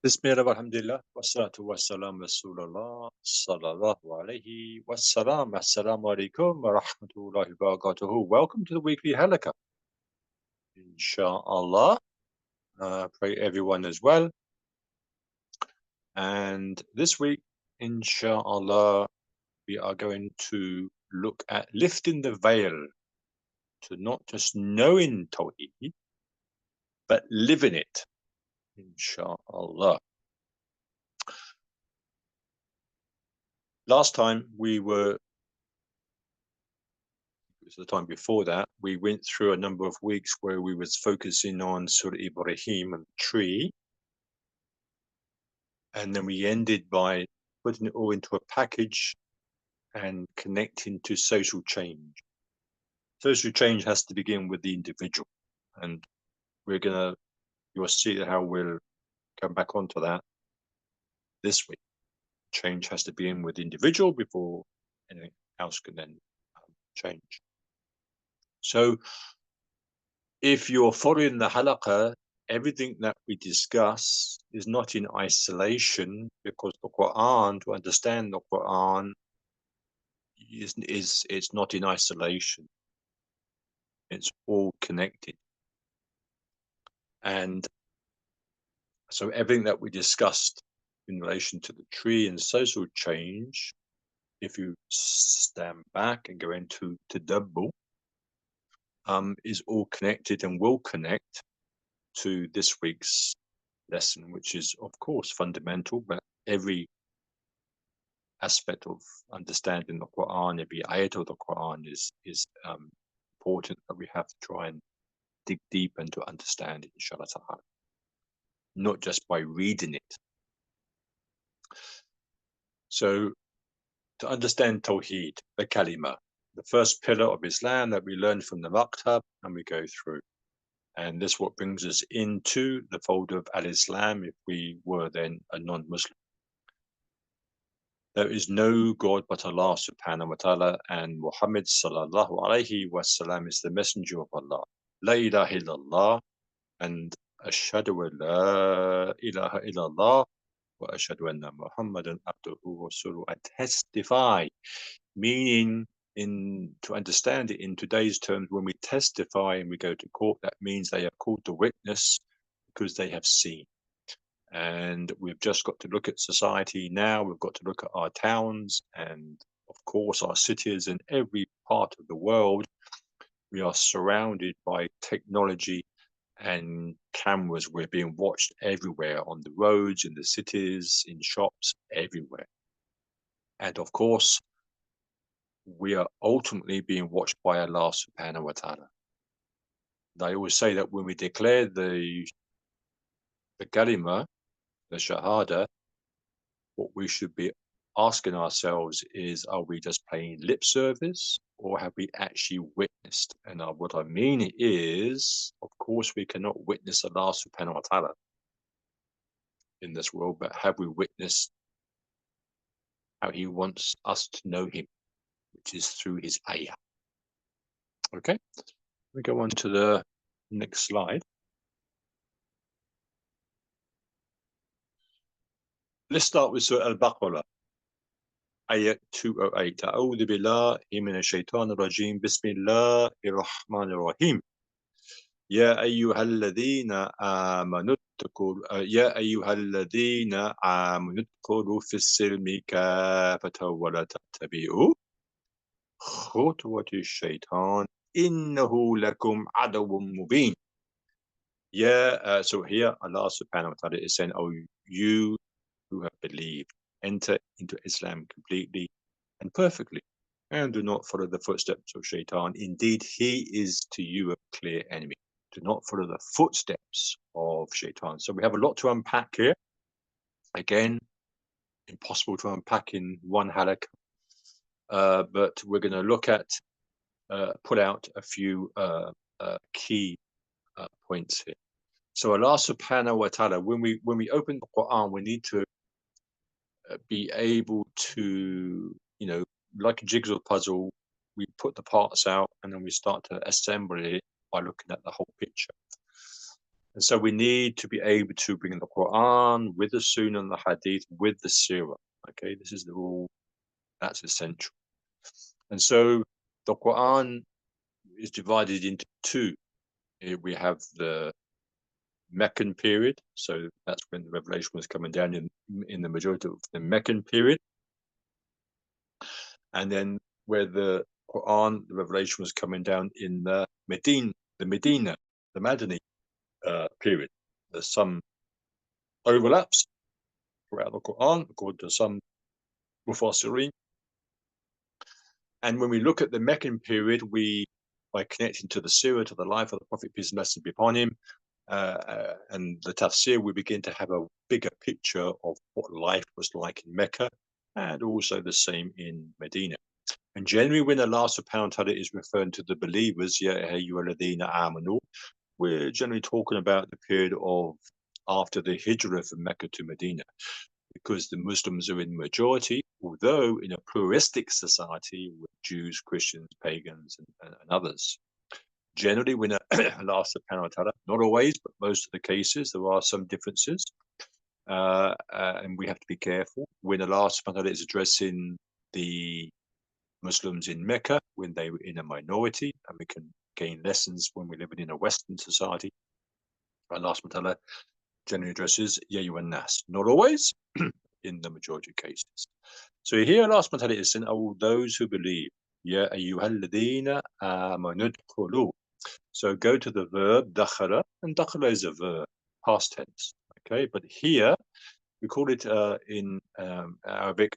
Bismillah, alhamdulillah, wassalatu wassalam Rasulullah sallallahu alayhi wassalam. Assalamu alaikum wa rahmatullahi wa barakatuhu. Welcome to the weekly Halaqah. Insha'Allah. Pray everyone is well. And this week, Insha'Allah, we are going to look at lifting the veil to not just knowing Tawheed, but living it. Insha'Allah. Last time we were, the time before that, we went through a number of weeks where we was focusing on Surah Ibrahim and the tree. And then we ended by putting it all into a package and connecting to social change. Social change has to begin with the individual. And you'll see how we'll come back onto that this week. Change has to begin with the individual before anything else can then change. So if you're following the halaqah, everything that we discuss is not in isolation, because the Quran, to understand the Quran, it's not in isolation. It's all connected. And so everything that we discussed in relation to the tree and social change, if you stand back and go into tadabbur, is all connected and will connect to this week's lesson, which is, of course, fundamental, but every aspect of understanding the Quran, every ayat of the Quran is important, that we have to try and dig deep and to understand it, inshallah ta'ala, not just by reading it. So to understand Tawheed, the kalima, the first pillar of Islam that we learn from the maktab and we go through. And this what brings us into the fold of al-Islam if we were then a non-Muslim. There is no God but Allah subhanahu wa ta'ala, and Muhammad sallallahu alayhi wa sallam is the messenger of Allah. La ilaha illallah, and ashhadu wa la ilaha illallah wa ashhadu anna Muhammadan abduhu wa rasuluhu. I testify, meaning to understand it in today's terms, when we testify and we go to court, that means they are called to witness because they have seen. And we've just got to look at society now. We've got to look at our towns and, of course, our cities in every part of the world. We are surrounded by technology and cameras. We're being watched everywhere, on the roads, in the cities, in shops, everywhere. And, of course, we are ultimately being watched by Allah subhanahu wa ta'ala. I always say that when we declare the kalima, the shahada, what we should be asking ourselves is, are we just paying lip service, or have we actually witnessed? And what I mean is, of course, we cannot witness Allah subhanahu wa ta'ala in this world, but have we witnessed how he wants us to know him, which is through his ayah? Okay, we go on to the next slide. Let's start with Surah Baqarah, ayat 208. أعوذ بالله من الشيطان الرجيم بسم الله الرحمن الرحيم. يا أيها الذين آمنوا ادخلوا في السلم كافة ولا تتبعوا خطوة الشيطان إنه لكم عدو مبين. So here Allah subhanahu wa ta'ala is saying, oh, you who have believed, enter into Islam completely and perfectly, and do not follow the footsteps of Shaitan. Indeed, he is to you a clear enemy. Do not follow the footsteps of Shaitan. So we have a lot to unpack here. Again, impossible to unpack in one halaqah, but we're going to look at, pull out a few key points here. So Allah subhanahu wa ta'ala, when we open the Quran, we need to be able to, like a jigsaw puzzle, we put the parts out and then we start to assemble it by looking at the whole picture. And so we need to be able to bring the Quran with the Sunnah and the Hadith with the Sirah. Okay, this is the rule. That's essential. And so the Quran is divided into two. We have the Meccan period, so that's when the revelation was coming down in the majority of the Meccan period, and then where the Quran, the revelation was coming down in the Medina, the Madani period. There's some overlaps throughout the Quran, according to some Mufassirin. And when we look at the Meccan period, by connecting to the Sirah, to the life of the Prophet, peace and blessings be upon him, and the tafsir, we begin to have a bigger picture of what life was like in Mecca, and also the same in Medina. And generally, when Allah subhanahu wa ta'ala is referring to the believers, Ya ayyuhalladhina amanu, we're generally talking about the period of after the hijrah from Mecca to Medina, because the Muslims are in majority, although in a pluralistic society with Jews, Christians, pagans, and others. Generally, when Allah subhanahu wa ta'ala, not always, but most of the cases, there are some differences. And we have to be careful. When Allah subhanahu wa ta'ala is addressing the Muslims in Mecca, when they were in a minority, and we can gain lessons when we're living in a Western society, Allah subhanahu wa ta'ala generally addresses Ya ayyuhan nas. Not always, in the majority of cases. So here Allah subhanahu wa ta'ala is saying, oh, those who believe, Ya ayyuhalladhina amanu dkhulu. So go to the verb dakhala, and dakhala is a verb, past tense. Okay, but here we call it in Arabic,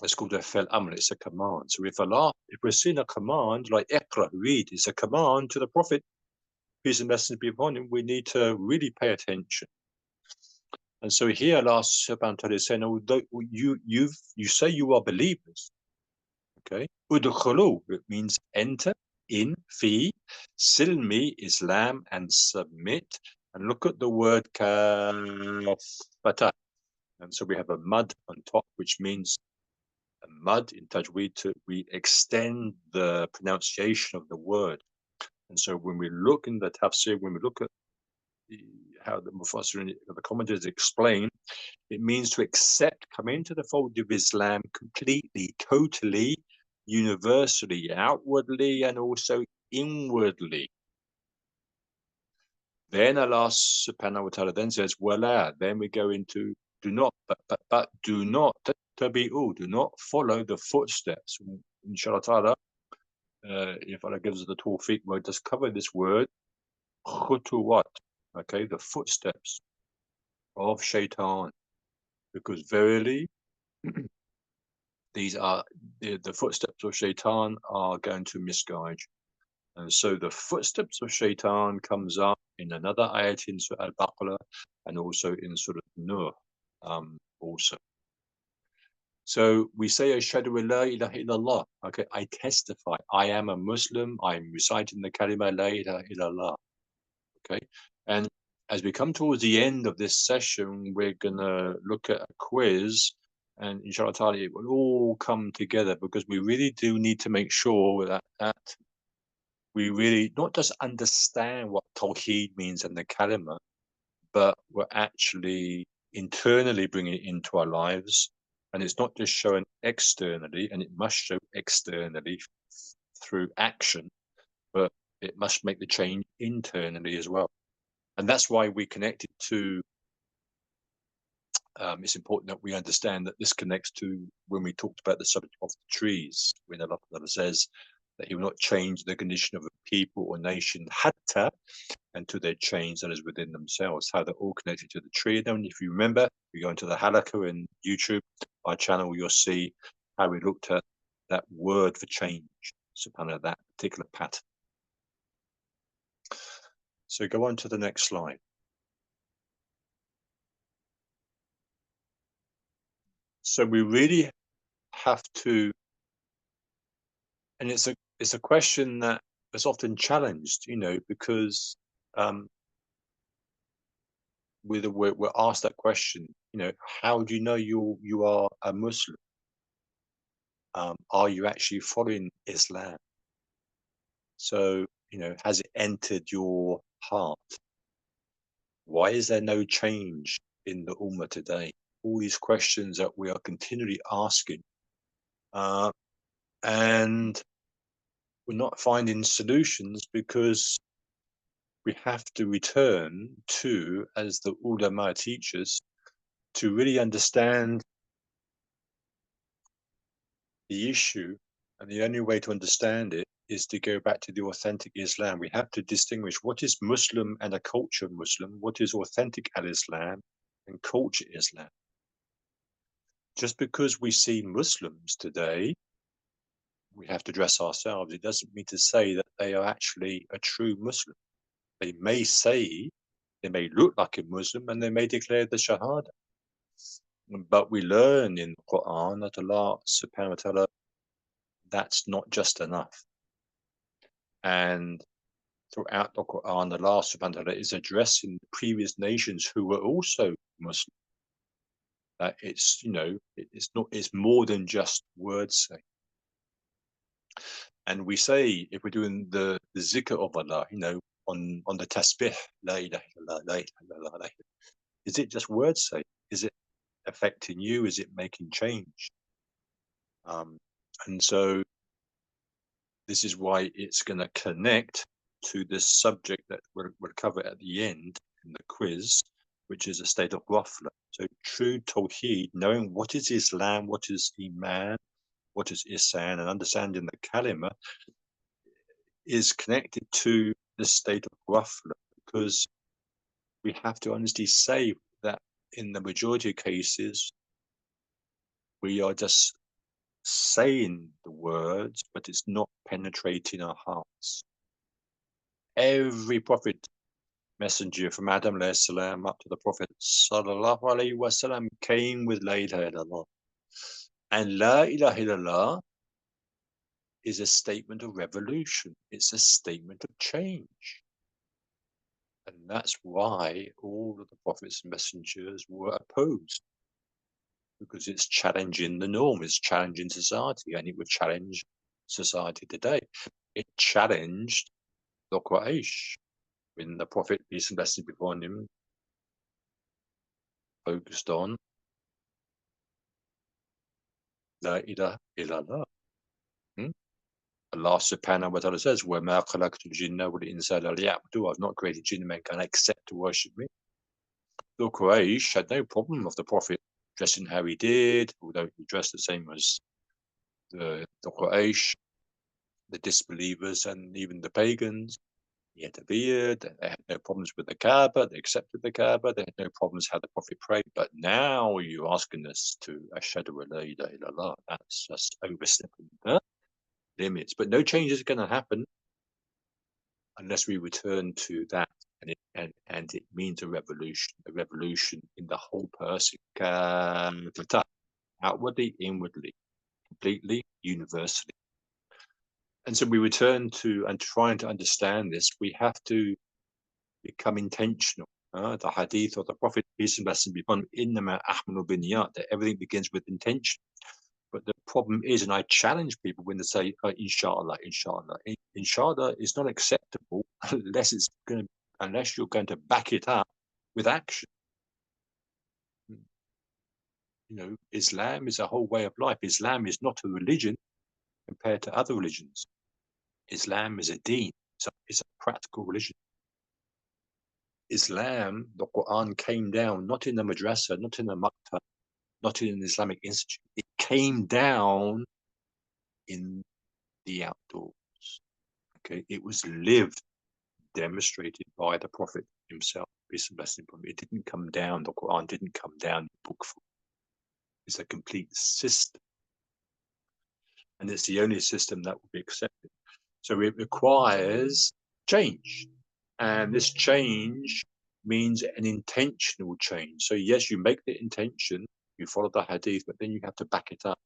it's called a fel amr, it's a command. So if we're seeing a command like iqra, read, it's a command to the Prophet, peace and blessings be upon him, we need to really pay attention. And so here Allah subhanahu wa ta'ala is saying, oh, you say you are believers. Okay. Udkhulu, it means enter, in, fi, silmi, Islam, and submit. And look at the word kafata. And so we have a mud on top, which means a mud in Tajweed, we extend the pronunciation of the word. And so when we look in the tafsir, when we look at how the Mufassir, the commentators explain, it means to accept, come into the fold of Islam completely, totally, universally, outwardly, and also inwardly. Then Allah subhanahu wa ta'ala then says, Wala, then we go into do not, but do not tabi'u, do not follow the footsteps. Inshallah ta'ala, if Allah gives us the tawfiq, we'll just cover this word, khutuwat, okay, the footsteps of shaitan, because verily these are the footsteps of shaitan are going to misguide you. And so the footsteps of shaitan comes up in another ayat in Surah Baqarah and also in Surah Nur also. So we say, Ashhadu an la ilaha illallah. Okay, I testify, I am a Muslim, I'm reciting the kalima la ilaha illallah. Okay, and as we come towards the end of this session, we're going to look at a quiz, and inshallah ta'ala, it will all come together, because we really do need to make sure that we really not just understand what Tawheed means and the kalima, but we're actually internally bringing it into our lives. And it's not just showing externally, and it must show externally through action, but it must make the change internally as well. And that's why we connected to, it's important that we understand that this connects to when we talked about the subject of the trees, when Allah says that he will not change the condition of a people or nation hatta, until they change that is within themselves, how they're all connected to the tree. And then if you remember, if you go into the Halaqah in YouTube, our channel, you'll see how we looked at that word for change, subhanAllah, that particular pattern. So go on to the next slide. So we really have to, and it's a question that is often challenged, because we're asked that question, how do you know you are a Muslim? Are you actually following Islam? So, has it entered your heart? Why is there no change in the Ummah today? All these questions that we are continually asking, and we're not finding solutions because we have to return to, as the ulama teachers, to really understand the issue. And the only way to understand it is to go back to the authentic Islam. We have to distinguish what is Muslim and a culture Muslim, what is authentic al-Islam and culture Islam. Just because we see Muslims today, we have to dress ourselves. It doesn't mean to say that they are actually a true Muslim. They may say, they may look like a Muslim and they may declare the Shahada. But we learn in the Quran that Allah subhanahu wa ta'ala, that's not just enough. And throughout the Quran, Allah subhanahu wa ta'ala is addressing the previous nations who were also Muslim. That it's, it's more than just words say. And we say, if we're doing the zikr of Allah, on the tasbih, la ilaha illallah, la ilaha illallah, la ilaha. Is it just words say? Is it affecting you? Is it making change? And so this is why it's going to connect to this subject that we'll cover at the end in the quiz, which is a state of ghafla. So true Tawheed, knowing what is Islam, what is Iman, what is Ihsan, and understanding the kalima is connected to the state of ghafla, because we have to honestly say that in the majority of cases, we are just saying the words, but it's not penetrating our hearts. Every prophet, messenger from Adam alayhi salam up to the Prophet sallallahu alayhi wasallam came with La ilaha illallah. And La ilaha illallah is a statement of revolution. It's a statement of change. And that's why all of the prophets and messengers were opposed, because it's challenging the norm, it's challenging society, and it would challenge society today. It challenged the Quraysh when the Prophet, peace and blessings be upon him, focused on La ilaha illallah. Allah subhanahu wa ta'ala says, وَمَا خَلَقْتُ الْجِنَّ وَالْإِنسَ إِلَّا لِيَعْبُدُونِ. I've not created jinn and mankind except to worship me. The Quraysh had no problem of the Prophet dressing how he did, although he dressed the same as the Quraysh, the disbelievers, and even the pagans. He had a beard. They had no problems with the Kaaba. They accepted the Kaaba. They had no problems how the Prophet prayed. But now you're asking us to ashhadu an la ilaha illallah. That's just overstepping the limits. But no change is going to happen unless we return to that. And it means a revolution in the whole person, outwardly, inwardly, completely, universally. And so we return to, and trying to understand this, we have to become intentional. The hadith of the Prophet, peace and blessings be upon him, innama ahmanu biniyat, that everything begins with intention. But the problem is, and I challenge people when they say, inshallah, inshallah. Inshallah is not acceptable unless you're going to back it up with action. Islam is a whole way of life. Islam is not a religion compared to other religions. Islam is a deen. It's a practical religion. Islam, the Quran came down not in the madrasa, not in the maktab, not in an Islamic institute. It came down in the outdoors. Okay, it was lived, demonstrated by the Prophet himself, peace and blessing upon him. It didn't come down. The Quran didn't come down in book form. It's a complete system, and it's the only system that will be accepted. So it requires change, and this change means an intentional change. So yes, you make the intention, you follow the hadith, but then you have to back it up.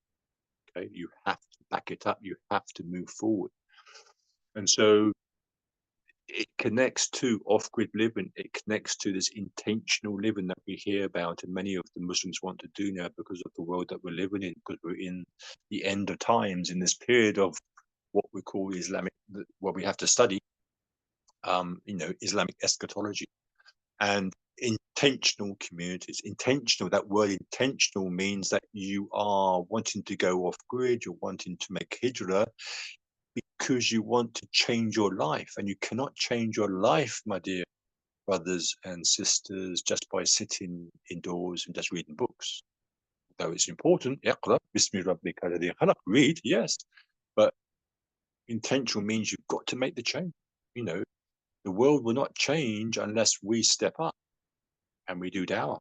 Okay, you have to back it up. You have to move forward, and so it connects to off-grid living. It connects to this intentional living that we hear about, and many of the Muslims want to do now because of the world that we're living in, because we're in the end of times, in this period of what we call Islamic, what we have to study, Islamic eschatology. And intentional communities. Intentional, that word intentional means that you are wanting to go off grid, you're wanting to make hijrah because you want to change your life. And you cannot change your life, my dear brothers and sisters, just by sitting indoors and just reading books. Though it's important, اقرأ باسم ربك الذي خلق, read, yes, but intentional means you've got to make the change. You know, the world will not change unless we step up and we do dawah.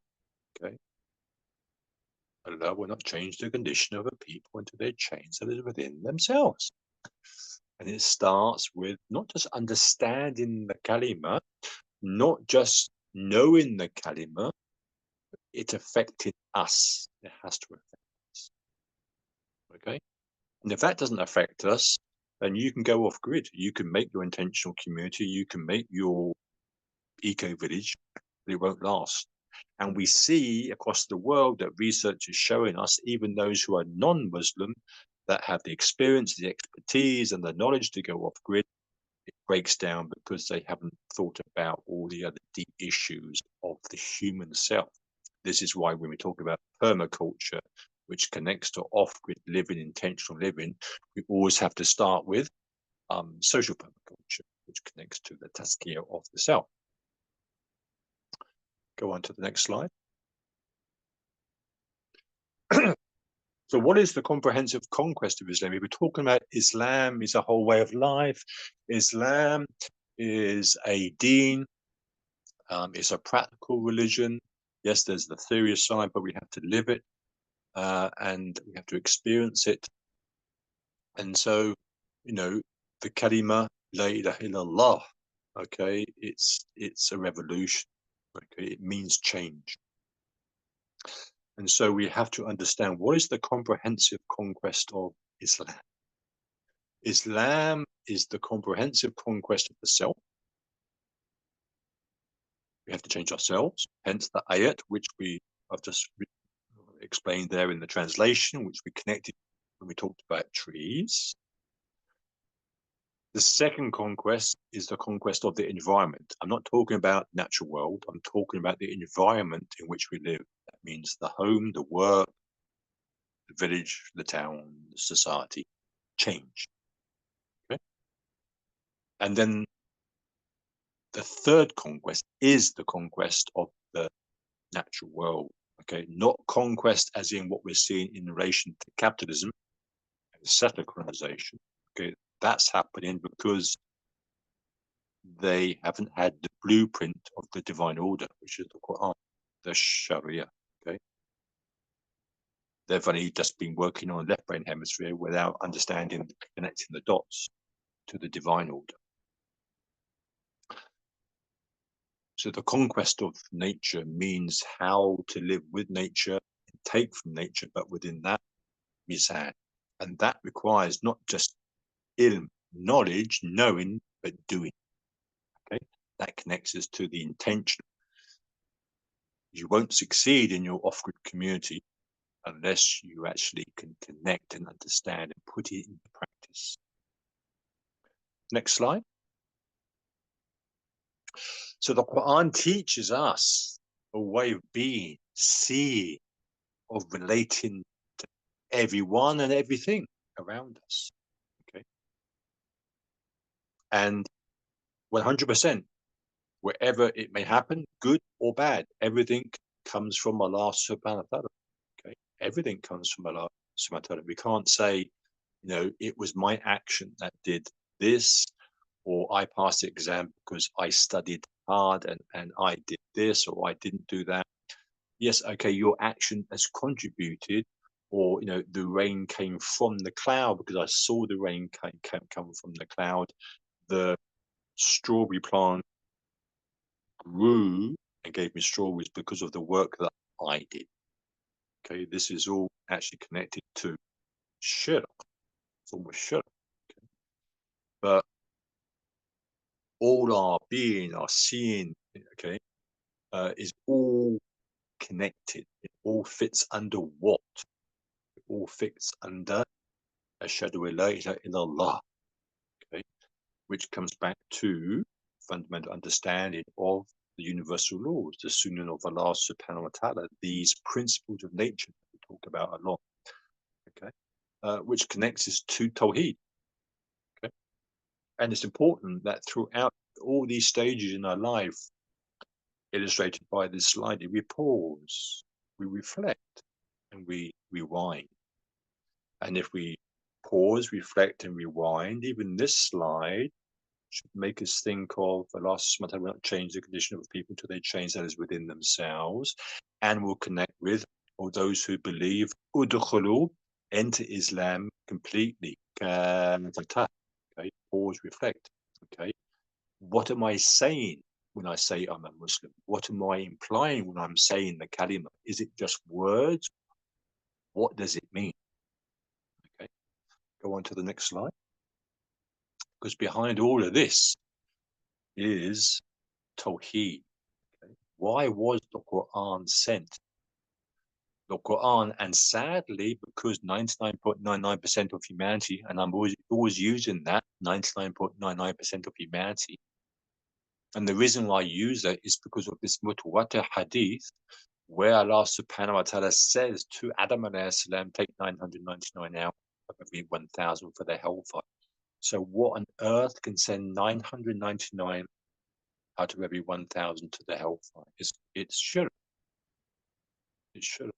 Okay, Allah will not change the condition of a people until they change that is within themselves. And it starts with not just understanding the kalima, not just knowing the kalima, it affected us. It has to affect us. Okay, and if that doesn't affect us, then you can go off grid. You can make your intentional community, you can make your eco village, but it won't last. And we see across the world that research is showing us, even those who are non-Muslim, that have the experience, the expertise, and the knowledge to go off grid, it breaks down because they haven't thought about all the other deep issues of the human self. This is why when we talk about permaculture, which connects to off-grid living, intentional living, we always have to start with social permaculture, which connects to the tazkiyah of the self. Go on to the next slide. So what is the comprehensive conquest of Islam? If we're talking about Islam is a whole way of life, Islam is a deen, it's a practical religion. Yes, there's the theory side, but we have to live it and we have to experience it. And so, you know, the kalima, la ilaha illallah, okay, it's a revolution, okay, it means change. And so we have to understand what is the comprehensive conquest of Islam. Islam is the comprehensive conquest of the self. We have to change ourselves, hence the ayat, which I've just explained there in the translation, which we connected when we talked about trees. The second conquest is the conquest of the environment. I'm not talking about natural world. I'm talking about the environment in which we live. That means the home, the work, the village, the town, the society. Change. Okay? And then the third conquest is the conquest of the natural world. Okay, not conquest as in what we're seeing in relation to capitalism and settler colonization. Okay, that's happening because they haven't had the blueprint of the divine order, which is the Quran, the Sharia. Okay, they've only just been working on the left brain hemisphere without understanding, connecting the dots to the divine order. So the conquest of nature means how to live with nature and take from nature, but within that mizan. And that requires not just ilm, knowledge, knowing, but doing. Okay, that connects us to the intention. You won't succeed in your off-grid community unless you actually can connect and understand and put it into practice. Next slide. So the Quran teaches us a way of being, seeing, of relating to everyone and everything around us. Okay. And 100%, wherever it may happen, good or bad, everything comes from Allah subhanahu wa ta'ala. Okay. Everything comes from Allah subhanahu wa ta'ala. We can't say, you know, it was my action that did this, or I passed the exam because I studied hard and I did this, or I didn't do that. Yes, okay, your action has contributed, or, you know, the rain came from the cloud because I saw the rain come from the cloud. The strawberry plant grew and gave me strawberries because of the work that I did. Okay, this is all actually connected to shirk. It's almost shirk. Okay? But all our being, our seeing, okay, is all connected. It all fits under what? It all fits under Ashhadu an la ilaha illallah. Okay, which comes back to fundamental understanding of the universal laws, the sunnah of Allah subhanahu wa ta'ala, these principles of nature that we talk about a lot, okay, which connects us to Tawheed. Okay? And it's important that throughout all these stages in our life, illustrated by this slide, we pause, we reflect, and we rewind. And if we pause, reflect, and rewind, even this slide should make us think of Allah subhanahu wa ta'ala will not change the condition of people until they change that is within themselves, and will connect with all those who believe udkhulu, enter Islam completely. Okay, pause, reflect. Okay, what am I saying when I say I'm a Muslim? What am I implying when I'm saying the kalima? Is it just words? What does it mean? Okay, go on to the next slide. Because behind all of this is Tawheed. Okay? Why was the Quran sent? The Quran, and sadly, because 99.99% of humanity, and I'm always using that 99.99% of humanity, and the reason why I use that is because of this mutawatir hadith, where Allah subhanahu wa ta'ala says to Adam alayhi salam, take 999 out of every 1,000 for the hellfire. So what on earth can send 999 out of every 1,000 to the hellfire? It's shirk. It's shirk.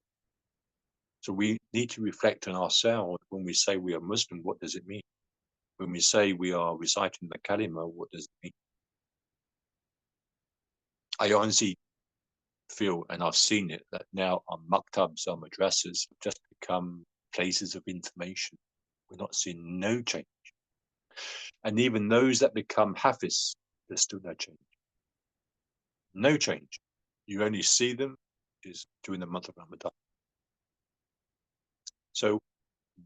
So we need to reflect on ourselves when we say we are Muslim. What does it mean? When we say we are reciting the kalima, what does it mean? I honestly feel, and I've seen it, that now our maktabs, our madrasas have just become places of information. We're not seeing no change. And even those that become hafiz, there's still no change. No change. You only see them is during the month of Ramadan. So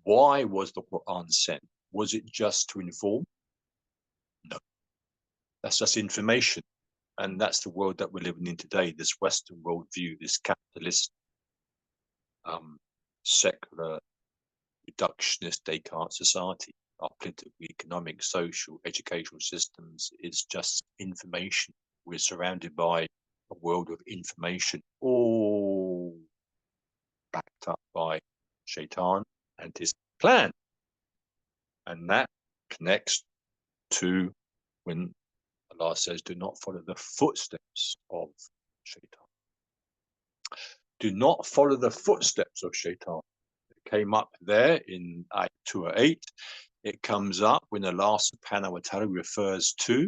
why was the Quran sent? Was it just to inform? No. That's just information. And that's the world that we're living in today, this Western worldview, this capitalist, secular, reductionist Descartes society. Our political, economic, social, educational systems is just information. We're surrounded by a world of information, all backed up by Shaitan and his plan. And that connects to when Allah says, do not follow the footsteps of Shaitan. Do not follow the footsteps of Shaitan. It came up there in Ayat 208. It comes up when Allah subhanahu wa ta'ala refers to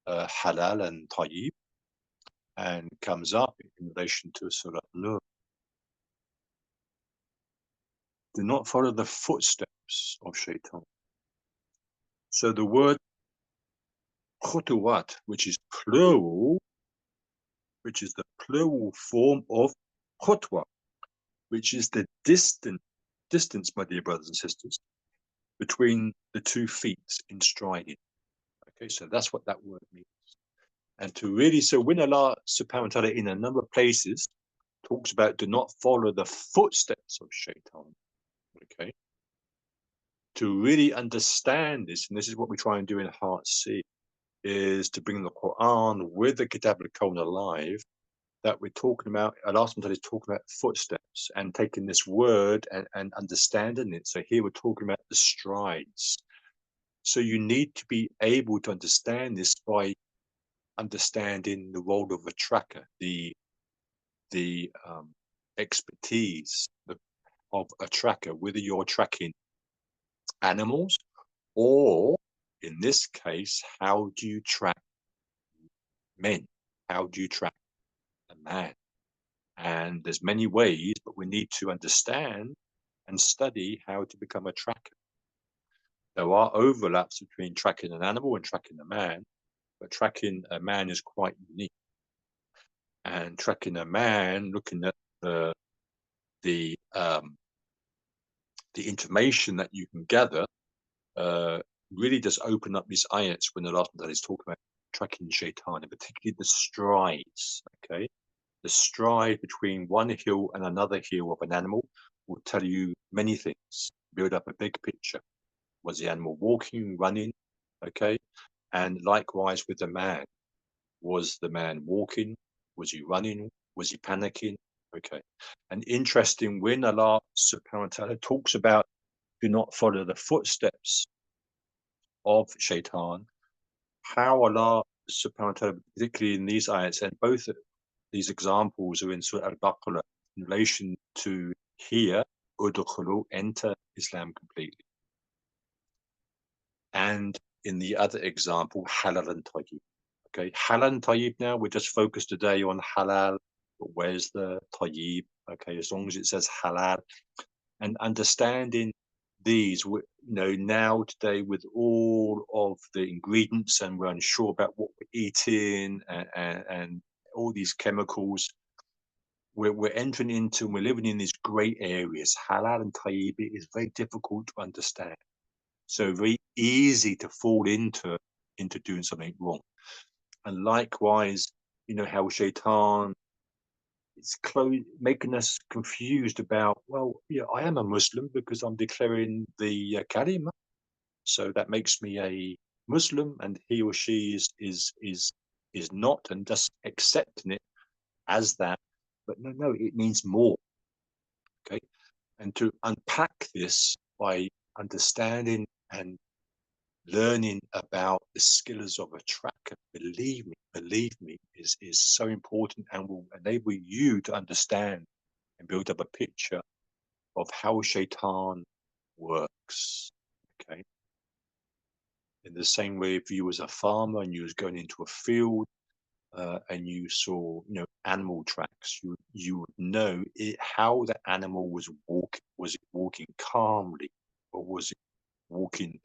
halal and tayyib, and comes up in relation to Surah Nur. Do not follow the footsteps of Shaitan. So the word khutuwat, which is plural, which is the plural form of khutwa, which is the distance, my dear brothers and sisters, between the 2 feet in striding. Okay, so that's what that word means. And to really, so when Allah subhanahu wa ta'ala in a number of places talks about do not follow the footsteps of Shaitan, okay, to really understand this, and this is what we try and do in Heart C, is to bring the Quran with the Kitab al-Kawn alive, that we're talking about, Allah subhanahu wa ta'ala is talking about footsteps and taking this word and understanding it. So here we're talking about the strides. So you need to be able to understand this by understanding the role of a tracker, the expertise of a tracker, whether you're tracking animals or, in this case, how do you track men? How do you track a man? And there's many ways, but we need to understand and study how to become a tracker. There are overlaps between tracking an animal and tracking a man, but tracking a man is quite unique. And tracking a man, looking at the information that you can gather, really does open up these ayats when the last one that is talking about tracking Shaitan, and particularly the strides. Okay, the stride between one heel and another heel of an animal will tell you many things. Build up a big picture. Was the animal walking, running? Okay, and likewise with the man. Was the man walking? Was he running? Was he panicking? Okay. And interesting, when Allah subhanahu wa ta'ala talks about do not follow the footsteps of shaitan, how Allah subhanahu wa ta'ala, particularly in these ayats, and both of these examples are in Surah Baqarah in relation to here, udkhulu, enter Islam completely. And in the other example, halal and tayyib. Okay, halal and tayyib now, we're just focused today on halal, but where's the tayyib? Okay, as long as it says halal, and understanding these, now today with all of the ingredients, and we're unsure about what we're eating and all these chemicals, we're entering into, we're living in these grey areas. Halal and tayyib is very difficult to understand. So very easy to fall into doing something wrong. And likewise, how shaitan is making us confused about, well, yeah, I am a Muslim because I'm declaring the kalima, so that makes me a Muslim, and he or she is not, and just accepting it as that. But no, it means more. Okay, and to unpack this by understanding and learning about the skills of a tracker, believe me, is so important, and will enable you to understand and build up a picture of how shaitan works. Okay. In the same way, if you was a farmer and you was going into a field and you saw, animal tracks, you would know how the animal was walking. Was it walking calmly, or was it walking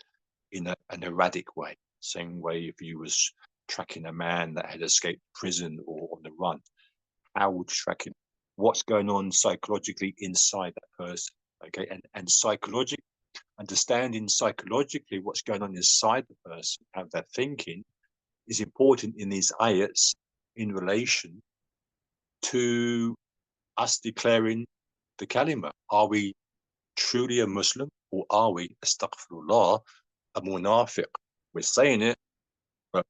in an erratic way? Same way if you was tracking a man that had escaped prison or on the run, how would you track him? What's going on psychologically inside that person? Okay, and understanding psychologically what's going on inside the person, how they're thinking, is important in these ayats in relation to us declaring the kalima. Are we truly a Muslim, or are we, astaghfirullah, a munafiq? We're saying it, but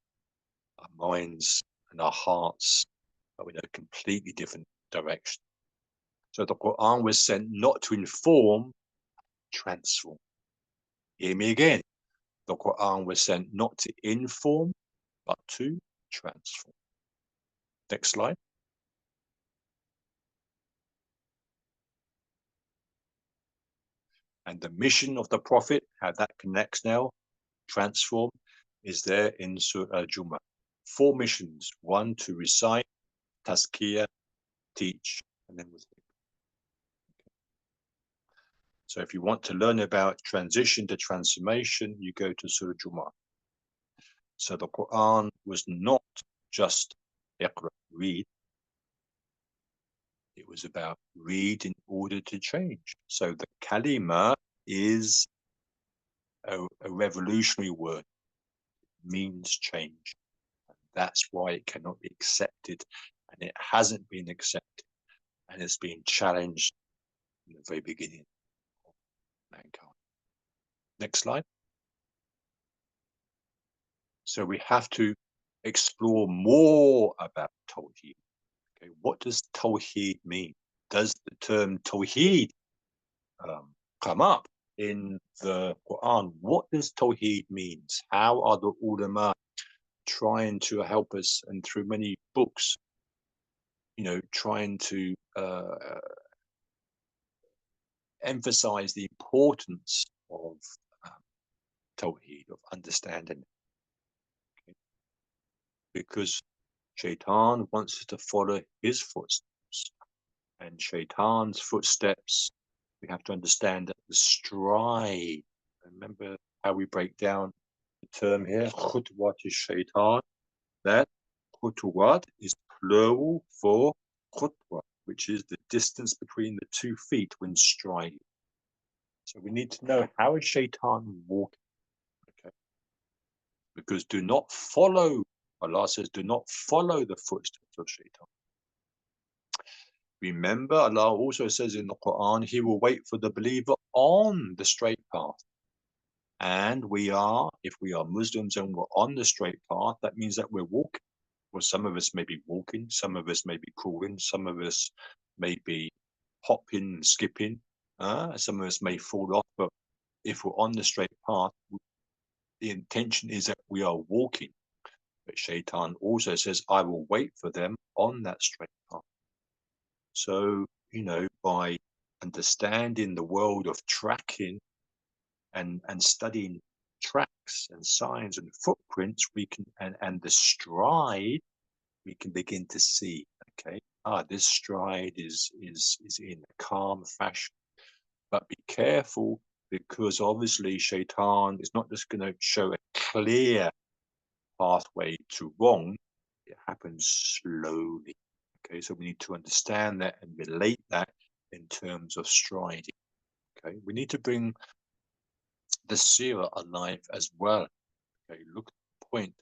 our minds and our hearts are in a completely different direction. So the Quran was sent not to inform, transform. Hear me again. The Quran was sent not to inform, but to transform. Next slide. And the mission of the Prophet, how that connects now, transform, is there in Surah Jummah. 4 missions. 1, to recite, tazkiyah, teach, and then with it. So if you want to learn about transition to transformation, you go to Surah Jummah. So the Quran was not just iqra, read. It was about read in order to change. So the kalima is a revolutionary word. It means change. That's why it cannot be accepted, and it hasn't been accepted, and it's been challenged in the very beginning of mankind. Next slide. So we have to explore more about Tawheed. Okay, what does Tawheed mean? Does the term Tawheed come up in the Quran? What does Tawheed means? How are the ulama trying to help us, and through many books, trying to emphasize the importance of Tawheed, of understanding. Okay? Because Shaitan wants us to follow his footsteps, and Shaitan's footsteps, we have to understand that the stride. Remember how we break down the term here, khutwat is shaitan. That khutwat is plural for khutwa, which is the distance between the 2 feet when striding. So we need to know how is shaitan walking. Okay, because do not follow. Allah says, do not follow the footsteps of shaitan. Remember, Allah also says in the Quran, he will wait for the believer on the straight path. And if we are Muslims and we're on the straight path, that means that we're walking. Well, some of us may be walking, some of us may be crawling, some of us may be hopping and skipping, some of us may fall off, but if we're on the straight path, the intention is that we are walking. But Shaitan also says, I will wait for them on that straight path. So, by understanding the world of tracking and studying tracks and signs and footprints, we can, and the stride, we can begin to see, okay, this stride is in a calm fashion. But be careful, because obviously Shaitan is not just going to show a clear pathway to wrong. It happens slowly. Okay, so we need to understand that and relate that in terms of striding. Okay, we need to bring the seerah alive as well. Okay, look at the point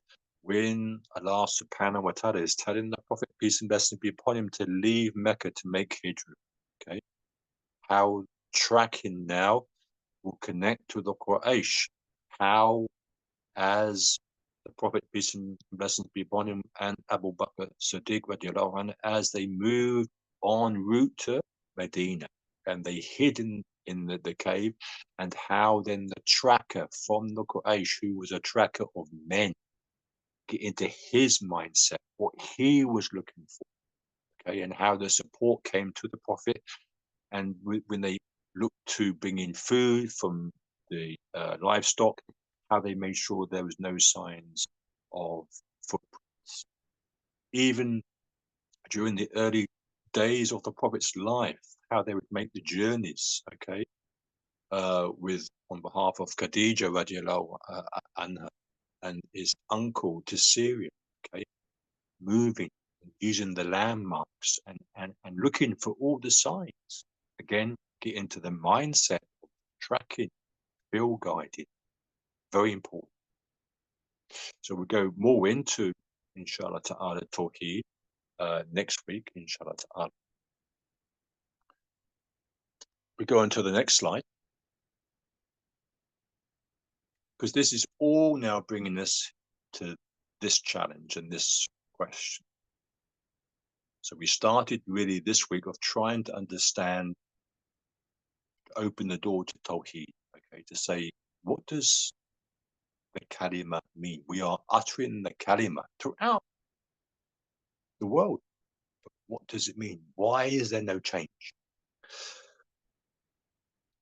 when Allah subhanahu wa ta'ala is telling the Prophet, peace and blessings be upon him, to leave Mecca to make hijrah. Okay, how tracking now will connect to the Quraysh, how, as the Prophet, peace and blessings be upon him, and Abu Bakr Siddiq radiallahu anhu, as they moved en route to Medina and they hid in the cave, and how then the tracker from the Quraysh, who was a tracker of men, get into his mindset, what he was looking for, okay, and how the support came to the Prophet, and when they looked to bring in food from the livestock, how they made sure there was no signs of footprints. Even during the early days of the Prophet's life, how they would make the journeys, okay, with on behalf of Khadija radiallahu anha and his uncle to Syria, okay, moving, using the landmarks and looking for all the signs. Again, get into the mindset of tracking, field guiding, very important. So we'll go more into, inshallah ta'ala, Tawheed next week, inshallah ta'ala. We go on to the next slide, because this is all now bringing us to this challenge and this question. So we started really this week of trying to understand, open the door to Tawheed, okay, to say, what does the kalima mean? We are uttering the kalima throughout the world. But what does it mean? Why is there no change?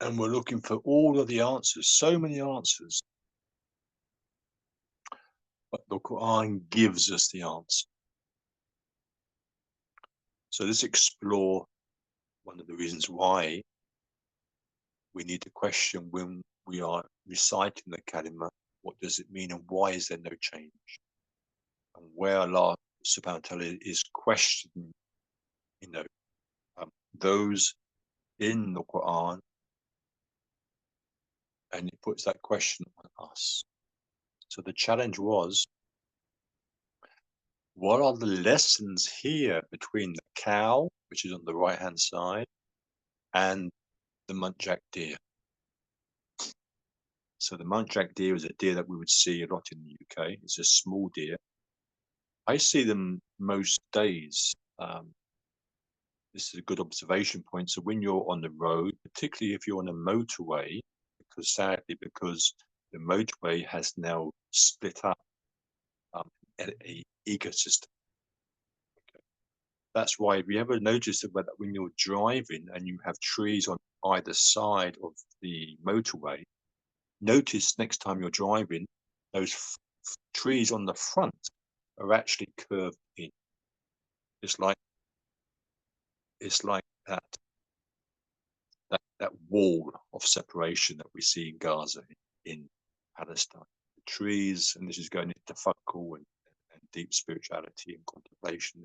And we're looking for all of the answers, so many answers. But the Quran gives us the answer. So let's explore one of the reasons why we need to question when we are reciting the kalima, what does it mean and why is there no change? And where Allah subhanahu wa ta'ala is questioning, those in the Quran, and it puts that question on us. So the challenge was, what are the lessons here between the cow, which is on the right hand side, and the muntjac deer? So the muntjac deer is a deer that we would see a lot in the UK. It's a small deer. I see them most days. This is a good observation point. So when you're on the road, particularly if you're on a motorway, because sadly, because the motorway has now split up an ecosystem. Okay. That's why, if you ever notice that when you're driving and you have trees on either side of the motorway, notice next time you're driving, those trees on the front are actually curved in. It's like that wall of separation that we see in Gaza, in Palestine. The trees, and this is going into tafakkur and deep spirituality and contemplation.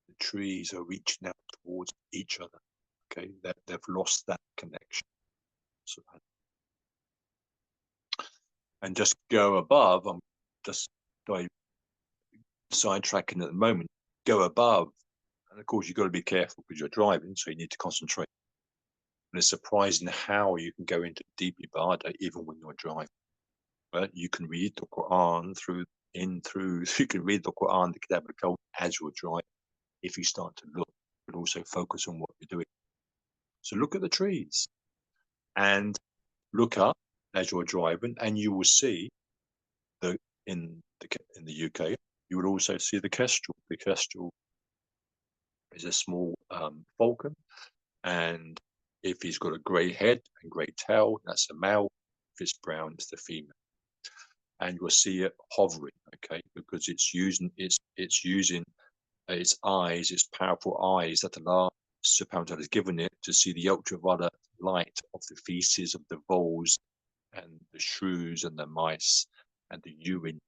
The trees are reaching out towards each other. Okay, they've lost that connection. So, and just go above. I'm just sidetracking at the moment. Go above, and of course you've got to be careful because you're driving, so you need to concentrate. And it's surprising how you can go into deep ibadah even when you're driving. But you can read the Quran through in through, you can read the Quran, the Kitab al-Kawn, as you're driving. If you start to look, but also focus on what you're doing. So look at the trees and look up as you're driving, and you will see the in the UK, you will also see the kestrel. The kestrel is a small falcon, and if he's got a grey head and grey tail, that's a male. If it's brown, it's the female. And you'll see it hovering, okay, because it's using its eyes, its powerful eyes that Allah subhanahu wa ta'ala has given it to see the ultraviolet light of the feces of the voles and the shrews and the mice and the urine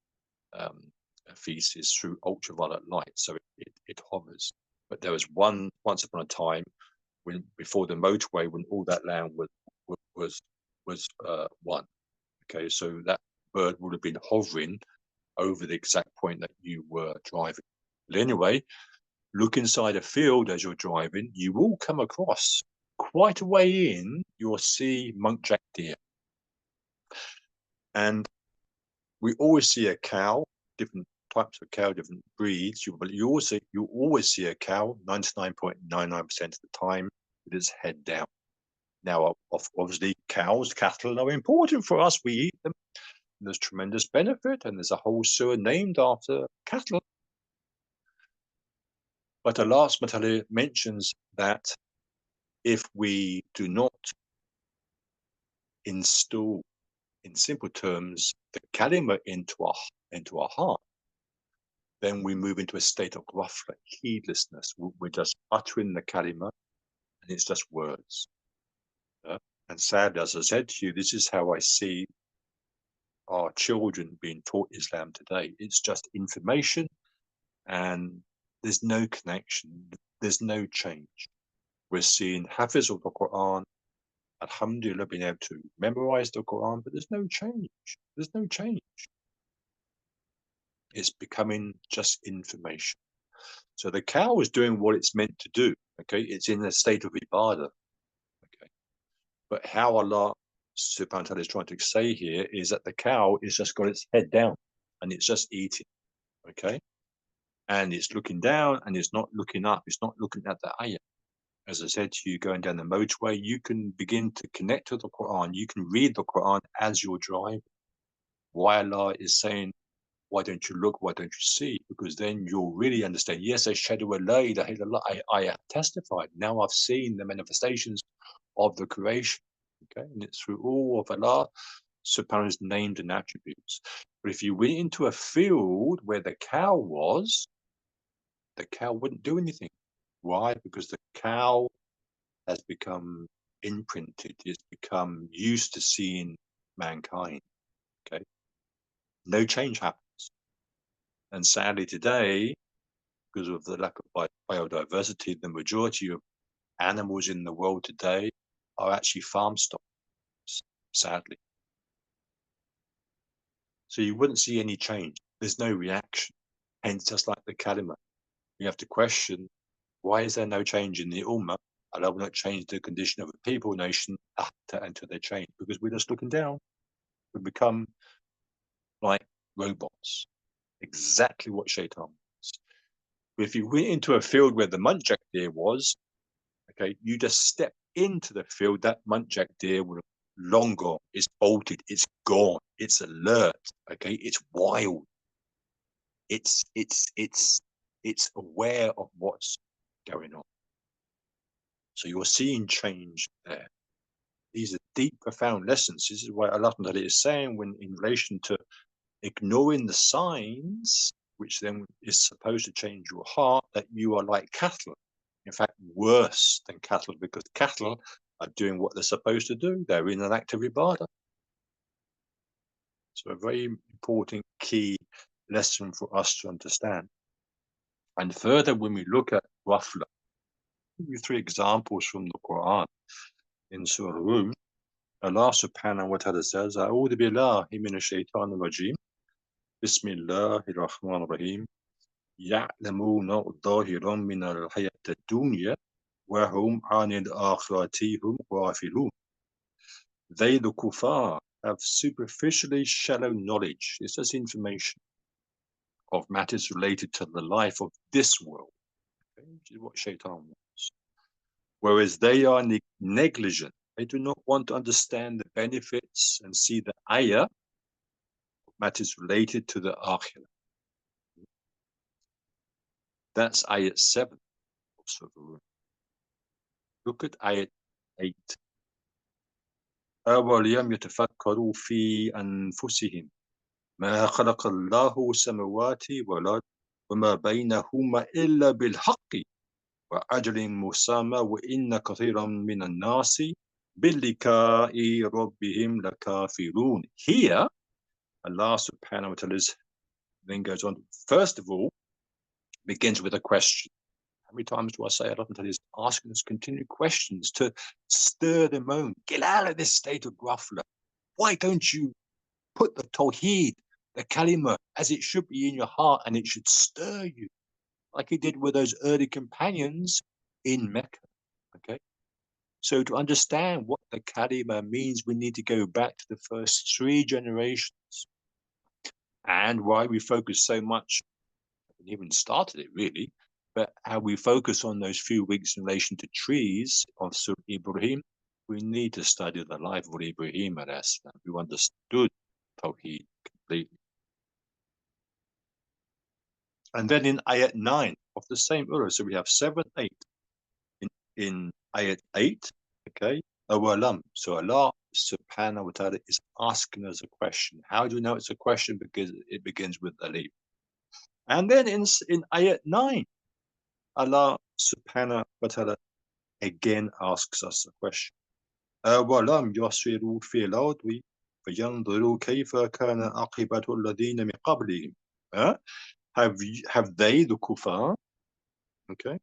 feces through ultraviolet light. So it hovers. But there was once upon a time when before the motorway, when all that land was one. Okay, so that bird would have been hovering over the exact point that you were driving. But anyway, look inside a field as you're driving, you will come across quite a way in, you'll see muntjac deer. And we always see a cow, different types of cow, different breeds, but you always see a cow 99.99% of the time with its head down. Now, obviously, cows, cattle are important for us. We eat them. There's tremendous benefit, and there's a whole surah named after cattle. But Allah subhanahu mentions that if we do not install, in simple terms, the kalima into our heart, then we move into a state of ghafla, heedlessness. We're just uttering the kalima, and it's just words. And sadly, as I said to you, this is how I see our children being taught Islam today. It's just information, and there's no connection. There's no change. We're seeing Hafiz of the Quran, alhamdulillah, being able to memorize the Quran, but there's no change. There's no change. It's becoming just information. So the cow is doing what it's meant to do. Okay, it's in a state of ibadah. Okay, but how Allah subhanahu wa ta'ala is trying to say here is that the cow is just got its head down and it's just eating. Okay, and it's looking down and it's not looking up. It's not looking at the ayah. As I said to you, going down the motorway, you can begin to connect to the Quran. You can read the Quran as you're driving. Why Allah is saying, why don't you look? Why don't you see? Because then you'll really understand. Yes, ashhadu an la ilaha illallah. I have testified. Now I've seen the manifestations of the creation. Okay, and it's through all of Allah subhanahu's named and attributes. But if you went into a field where the cow was, the cow wouldn't do anything. Why? Because the cow has become imprinted. It's become used to seeing mankind. Okay, no change happens. And sadly today, because of the lack of biodiversity, the majority of animals in the world today are actually farm stock, sadly. So you wouldn't see any change. There's no reaction. Hence, just like the kalima, you have to question, why is there no change in the ummah? Allah will not change the condition of a people, nation, until they change, because we're just looking down. We become like robots, exactly what shaitan wants. If you went into a field where the muntjac deer was, okay, you just step into the field, that muntjac deer will long gone. It's bolted. It's gone. It's alert. Okay, it's wild. It's aware of what's going on. So you're seeing change there. These are deep, profound lessons. This is why Allah is saying, when in relation to ignoring the signs, which then is supposed to change your heart, that you are like cattle. In fact, worse than cattle, because cattle are doing what they're supposed to do. They're in an active ibadah. So a very important key lesson for us to understand. And further, when we look at ghafla, I'll give you 3 examples from the Quran. In Surah Rum, Allah subhanahu wa ta'ala says, A'udhu billahi minash shaitanir rajim. Bismillahir rahmanir rahim. يعلمون ظاهرا من الحياة الدنيا وهم عن الآخرة هم غافلون. They, the kuffar, have superficially shallow knowledge. It's just information. of matters related to the life of this world, okay, which is what shaitan wants. Whereas they are negligent. They do not want to understand the benefits and see the ayah of matters related to the akhirah. That's ayat 7 of Surah. Look at ayat 8. أولم يتفكروا في أنفسهم ما خلق الله السماوات والأرض وما بينهما إلا بالحق وأجل مسمى وإن كثيرا من الناس بلقاء ربهم لكافرون. Here, Allah subhanahu wa ta'ala then goes on. First of all, begins with a question. How many times do I say Allah is asking us continued questions to stir them on? Get out of this state of ghafla. Why don't you put the Tawheed, the kalima, as it should be in your heart, and it should stir you, like he did with those early companions in Mecca. Okay, so to understand what the kalima means, we need to go back to the first 3 generations, and why we focus so much. We even started it really, but how we focus on those few weeks in relation to trees of Surah Ibrahim. We need to study the life of Ibrahim as who understood Tawheed completely. And then in ayat 9 of the same surah, so we have 7, 8. In ayat 8, okay, awalam. So Allah subhanahu wa ta'ala is asking us a question. How do you know it's a question? Because it begins with alif. And then in ayat 9, Allah subhanahu wa ta'ala again asks us a question. أَوَلَمْ يَصِيرُوا فِي الْأَرْضِ فَيَنْظُرُوا كَيْفَ كَانَ عَاقِبَةُ الَّذِينَ مِنْ قَبْلِهِمْ. Have they, the kuffar, okay,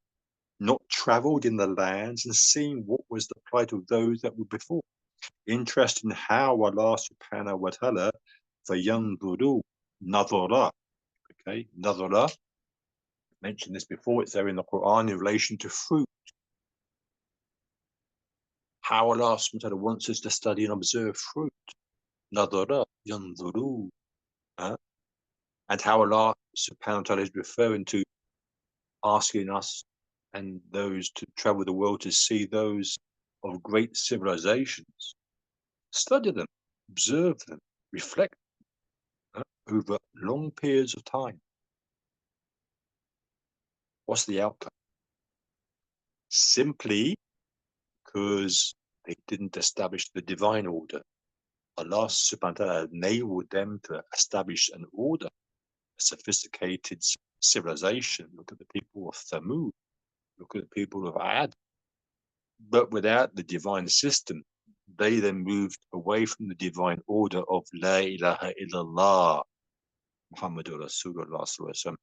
not traveled in the lands and seen what was the plight of those that were before? Interesting how Allah subhanahu wa ta'ala فَيَنْظُرُوا نَظَرَ. Okay, نَظَرَ. I mentioned this before, it's there in the Quran in relation to fruit. How Allah subhanahu wa ta'ala wants us to study and observe fruit. نَظَرَ يَنْظُرُوا. And how Allah subhanahu wa ta'ala is referring to asking us and those to travel the world to see those of great civilizations. Study them, observe them, reflect over long periods of time. What's the outcome? Simply because they didn't establish the divine order. Allah subhanahu wa ta'ala enabled them to establish an order, a sophisticated civilization. Look at the people of Thamud. Look at the people of Ad. But without the divine system, they then moved away from the divine order of La ilaha illallah, Muhammadur Rasulullah.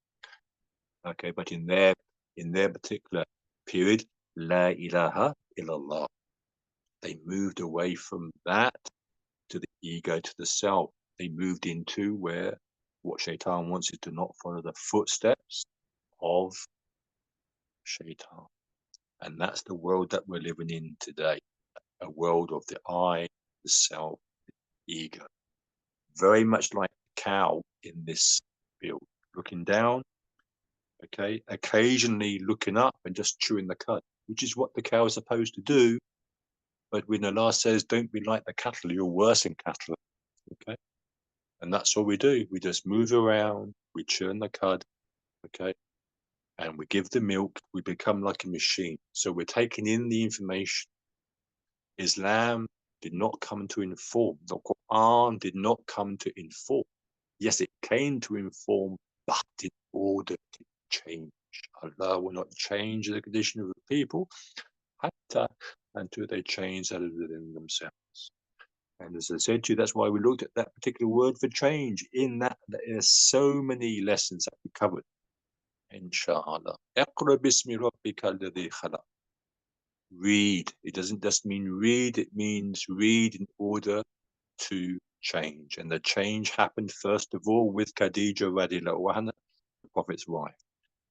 Okay, but in their particular period, La ilaha illallah, they moved away from that to the ego, to the self. They moved into where what shaitan wants is to not follow the footsteps of shaitan. And that's the world that we're living in today. A world of the I, the self, the ego. Very much like a cow in this field, looking down, okay, occasionally looking up and just chewing the cud, which is what the cow is supposed to do. But when Allah says, don't be like the cattle, you're worse than cattle, okay? And that's what we do. We just move around, we churn the cud, okay? And we give the milk, we become like a machine. So we're taking in the information. Islam did not come to inform. The Quran did not come to inform. Yes, it came to inform, but in order to change. Allah will not change the condition of the people until they change that within themselves. And as I said to you, that's why we looked at that particular word for change. In that, there are so many lessons that we covered. Inshallah. اقرأ باسم ربك الذي خلق. Read. It doesn't just mean read, it means read in order to change. And the change happened first of all with Khadija radiallahu anha, the Prophet's wife.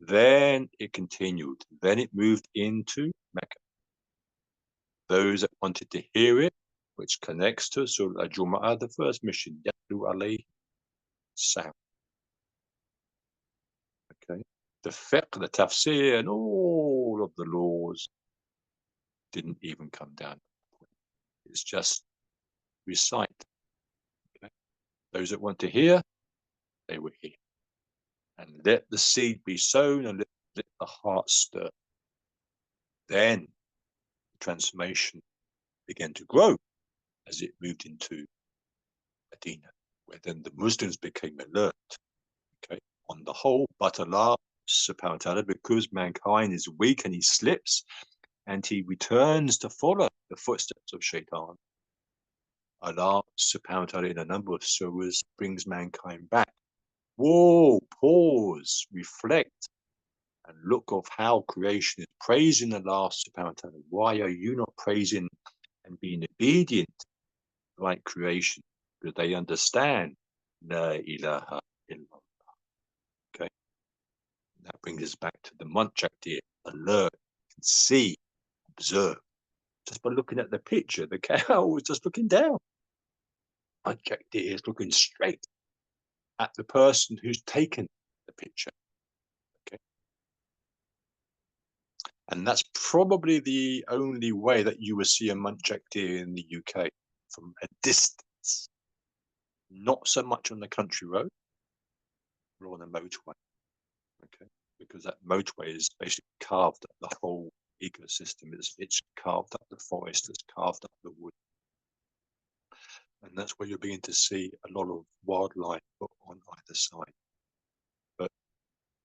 Then it continued. Then it moved into Mecca. Those that wanted to hear it, which connects to Surah Jum'ah, the first mission, Yatlu alayhi salam. the fiqh, the tafsir, and all of the laws didn't even come down. It's just recite. Okay? Those that want to hear, they will hear. And let the seed be sown and let the heart stir. Then the transformation began to grow as it moved into Medina, where then the Muslims became alert. Okay, on the whole, but Allah subhanahu wa ta'ala, because mankind is weak and he slips and he returns to follow the footsteps of shaitan, Allah subhanahu wa ta'ala in a number of surahs brings mankind back. Whoa, pause, reflect, and look of how creation is praising Allah subhanahu wa ta'ala. Why are you not praising and being obedient like creation? Because they understand La ilaha illallah. Okay. And that brings us back to the munchak deer, alert, can see, observe. Just by looking at the picture, the cow is just looking down. Munchak deer is looking straight at the person who's taken the picture. Okay. And that's probably the only way that you will see a munchak deer in the UK, from a distance. Not so much on the country road or on the motorway. Okay. Because that motorway is basically carved up the whole ecosystem. It's carved up the forest, it's carved up the wood. And that's where you're beginning to see a lot of wildlife on either side. But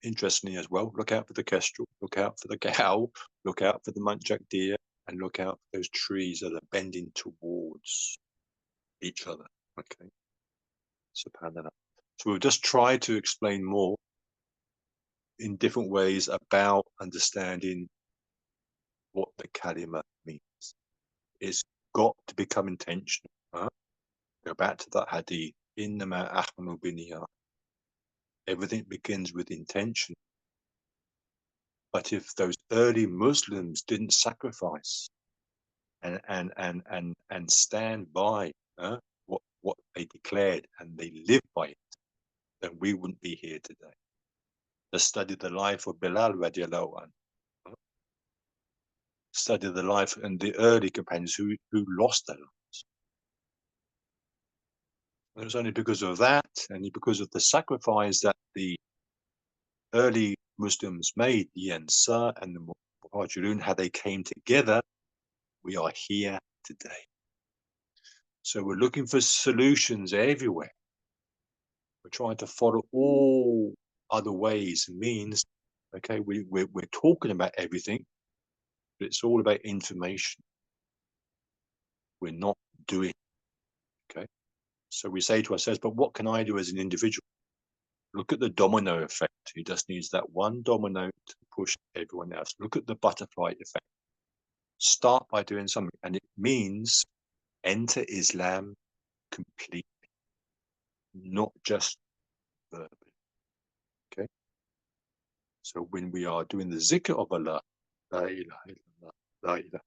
interestingly as well, look out for the kestrel, look out for the cow, look out for the munchak deer, and look out for those trees that are bending towards each other. Okay. SubhanAllah. So we'll just try to explain more in different ways about understanding what the kalima means. It's got to become intentional. Huh? Go back to that hadith. Innama ahmanu biniyat. Everything begins with intention. But if those early Muslims didn't sacrifice and stand by what they declared and they lived by it, then we wouldn't be here today. Let's study the life of Bilal radiallahu anhu. Study the life and the early companions who lost their lives. And it was only because of that, and because of the sacrifice that the early Muslims made, the Ansar and the Muhajirun, how they came together, we are here today. So we're looking for solutions everywhere. We're trying to follow all other ways and means. Okay, we're talking about everything, but it's all about information. We're not doing. Okay, so we say to ourselves, but what can I do as an individual? Look at the domino effect. He just needs that one domino to push everyone else. Look at the butterfly effect. Start by doing something, and it means enter Islam completely, not just verbally. Okay. So when we are doing the zikr of Allah, la ilaha illallah, la ilaha,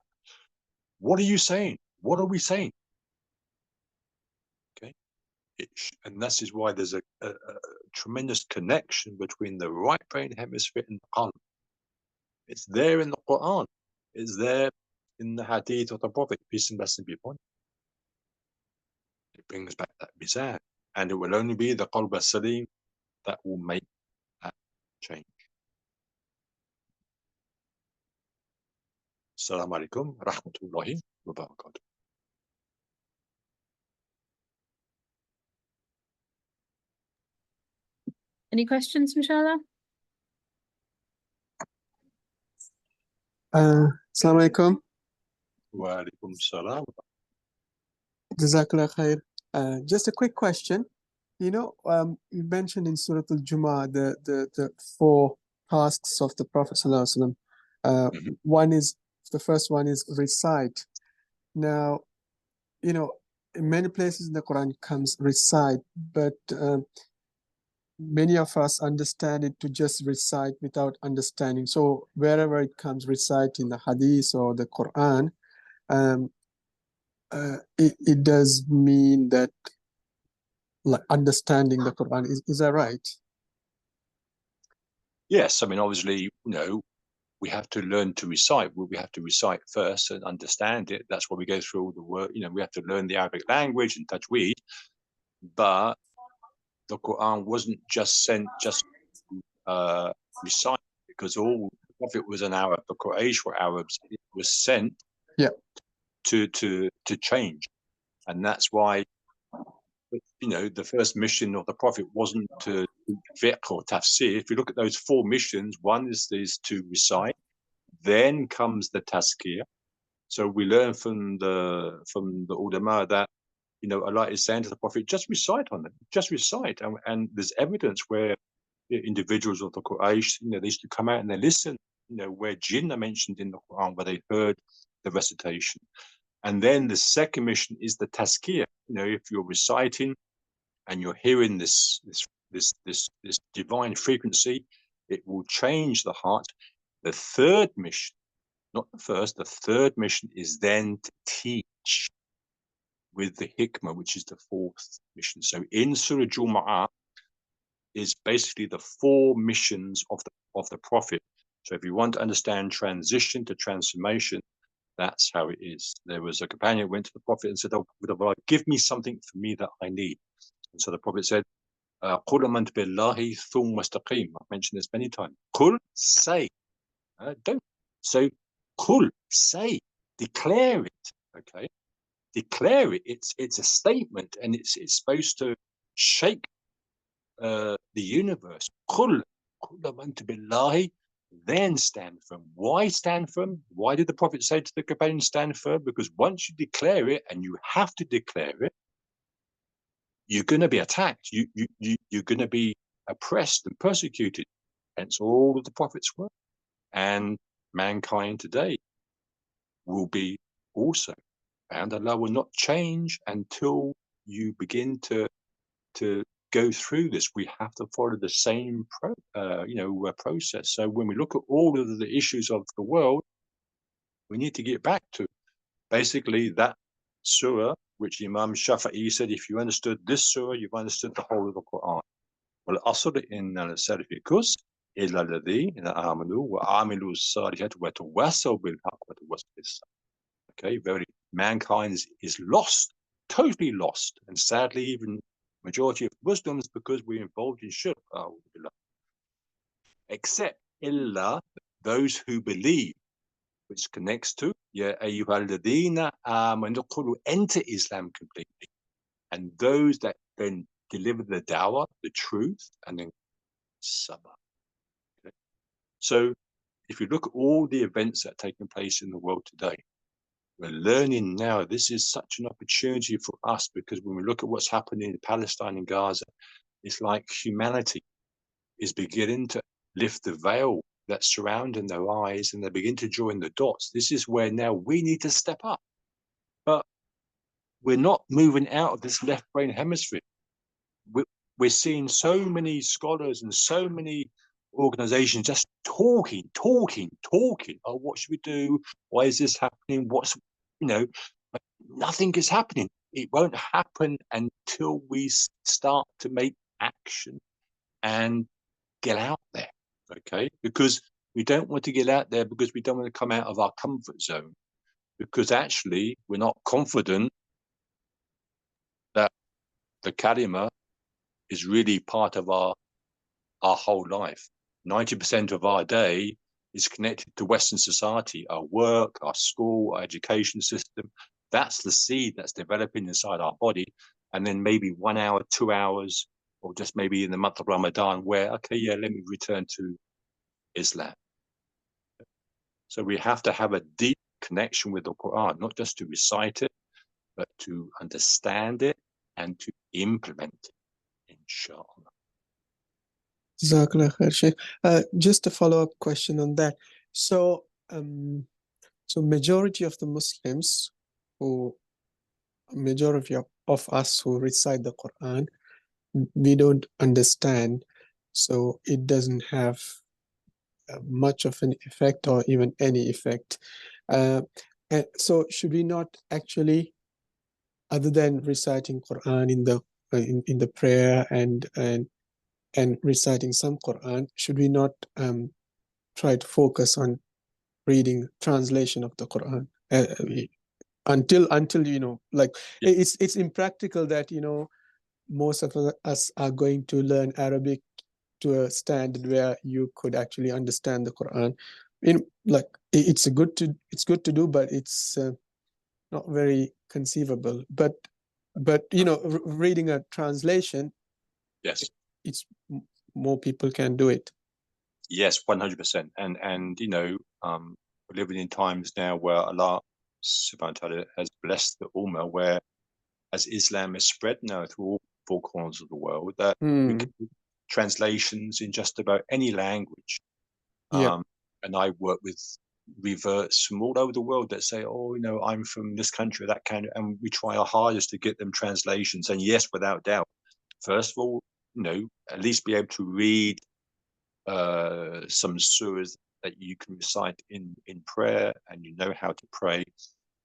what are you saying? What are we saying? Okay. And this is why there's a tremendous connection between the right brain hemisphere and the qalb. It's there in the Quran. It's there in the hadith of the Prophet, peace and blessing be upon him. It brings back that mizan. And it will only be the qalb as-salim that will make that change. Assalamu alaikum rahmatullahi wa barakatuh. Any questions, inshallah? Assalamu alaikum. Wa alaikum salam. Jazakallah khair. Just a quick question. You know, you mentioned in Surah Al-Jumu'ah the four tasks of the Prophet ﷺ. The first one is recite. Now, you know, in many places in the Quran comes recite, but many of us understand it to just recite without understanding. So wherever it comes, recite in the Hadith or the Quran, it does mean that, like, understanding the Quran. Is that right? Yes, I mean, obviously, we have to learn to recite. We have to recite first and understand it. That's why we go through all the work. We have to learn the Arabic language and Tajweed. But the Quran wasn't just sent just to recite, because all the Prophet was an Arab. The Quraysh were Arabs. It was sent to change, and that's why the first mission of the Prophet wasn't to fiqh or tafsir. If you look at those 4 missions, one is to recite, then comes the tazkiyah. So we learn from the ulama that Allah is saying to the Prophet, just recite on it, just recite, and there's evidence where individuals of the Quraysh, they used to come out and they listen, where jinn are mentioned in the Quran, where they heard the recitation. And then the second mission is the tazkiyah. If you're reciting and you're hearing this divine frequency, it will change the heart. The third mission, not the first, the third mission is then to teach with the hikmah, which is the 4th mission. So in Surah Jumu'ah is basically the 4 missions of the Prophet. So if you want to understand transition to transformation, that's how it is. There was a companion who went to the Prophet and said, "Oh, Prophet of Allah, give me something for me that I need." And so the Prophet said, "Qul amantu billahi thumma istaqim." I've mentioned this many times. Qul, say. Don't. So, qul, say. Declare it. Okay? Declare it. It's a statement, and it's supposed to shake the universe. Qul amantu billahi. Then stand firm. Why stand firm? Why did the Prophet say to the companion, stand firm? Because once you declare it, and you have to declare it, you're going to be attacked. You're going to be oppressed and persecuted. Hence all of the Prophet's work. And mankind today will be also. And Allah will not change until you begin to go through this. We have to follow the same process. So when we look at all of the issues of the world, we need to get back to basically that surah, which Imam Shafi'i said, if you understood this surah, you've understood the whole of the Quran. Well, asr inna al-sarfikus illa alladhina amanu wa amilu as-salihat wa tawassaw bil haqq wa tawassaw bis sabr. Okay, mankind is lost, totally lost, and sadly, even majority of Muslims, because we're involved in shirk, except illa, those who believe, which connects to ya ayyuhalladhina amanu qulu, enter Islam completely, and those that then deliver the dawah, the truth, and then sabr. Okay? So if you look at all the events that are taking place in the world today, we're learning now this is such an opportunity for us, because when we look at what's happening in Palestine and Gaza, it's like humanity is beginning to lift the veil that's surrounding their eyes, and they begin to join the dots. This is where now we need to step up. But we're not moving out of this left brain hemisphere. We're seeing so many scholars and so many organizations just talking. Oh, what should we do? Why is this happening? But nothing is happening. It won't happen until we start to make action and get out there. Okay? Because we don't want to get out there because we don't want to come out of our comfort zone. Because actually, we're not confident that the kalima is really part of our whole life. 90% of our day is connected to Western society, our work, our school, our education system. That's the seed that's developing inside our body. And then maybe 1 hour, 2 hours, or just maybe in the month of Ramadan, where, okay, yeah, let me return to Islam. So we have to have a deep connection with the Quran, not just to recite it, but to understand it and to implement it, inshallah. Jazakallah khair, Sheikh. Just a follow-up question on that. So, majority of the Muslims, majority of us who recite the Quran, we don't understand, so it doesn't have much of an effect or even any effect. And so should we not actually, other than reciting Quran in the prayer and and reciting some Quran, should we not try to focus on reading translation of the Quran until you know, like it's impractical that, you know, most of us are going to learn Arabic to a standard where you could actually understand the Quran. Like it's good to do, but it's not very conceivable. But you know, reading a translation, Yes. it's more people can do it. Yes, 100%. And you know, we're living in times now where Allah subhanahu wa ta'ala has blessed the Ummah, where as Islam is spread now through all four corners of the world, that we can do translations in just about any language. Yeah. And I work with reverts from all over the world that say, oh, you know, I'm from this country or that country, and we try our hardest to get them translations. And yes, without doubt, first of all, you know, at least be able to read some surahs that you can recite in prayer, and you know how to pray.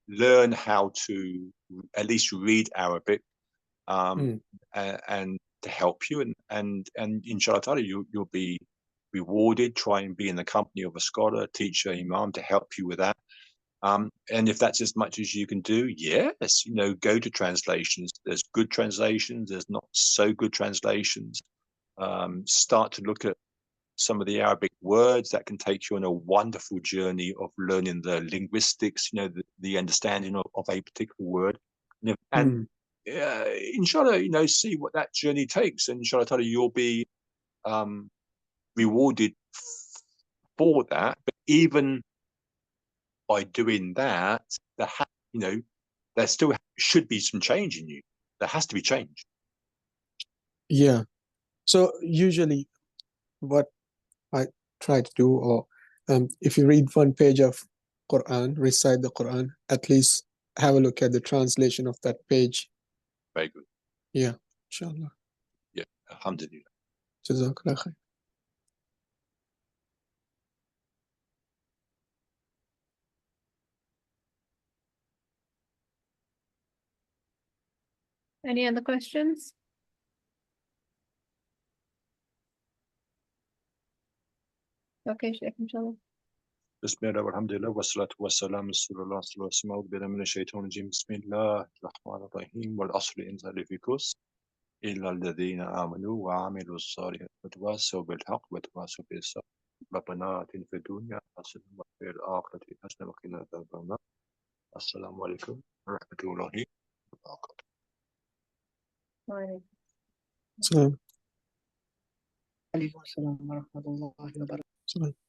Learn how to at least read Arabic, and to help you, and inshallah you'll be rewarded. Try and be in the company of a scholar, teacher, imam to help you with that. And if that's as much as you can do, yes, you know, go to translations. There's good translations, there's not so good translations. Start to look at some of the Arabic words that can take you on a wonderful journey of learning the linguistics, you know, the understanding of a particular word. And inshallah, you know, see what that journey takes. And inshallah, you'll be rewarded for that. But even by doing that, you know, there still should be some change in you. There has to be change. Yeah. So usually what I try to do, or if you read one page of Quran, recite the Quran, at least have a look at the translation of that page. Very good. Yeah, inshallah. Yeah, alhamdulillah. Jazakallah khair. Any other questions? Okay, Sheikh, inshallah. بسم الله والحمد لله والصلاة والسلام على رسول الله صلى الله عليه وسلم. أعوذ بالله من الشيطان الرجيم. بسم الله الرحمن الرحيم. والعصر إن ذلك كس إلا الذين آمنوا وعملوا الصالحات وتواصوا بالحق وتواصوا بالصبر. ربنا آتنا في الدنيا حسنة وفي الآخرة حسنة وقنا عذاب النار. السلام عليكم ورحمة الله وبركاته. So, عليكم السلام ورحمة الله وبركاته.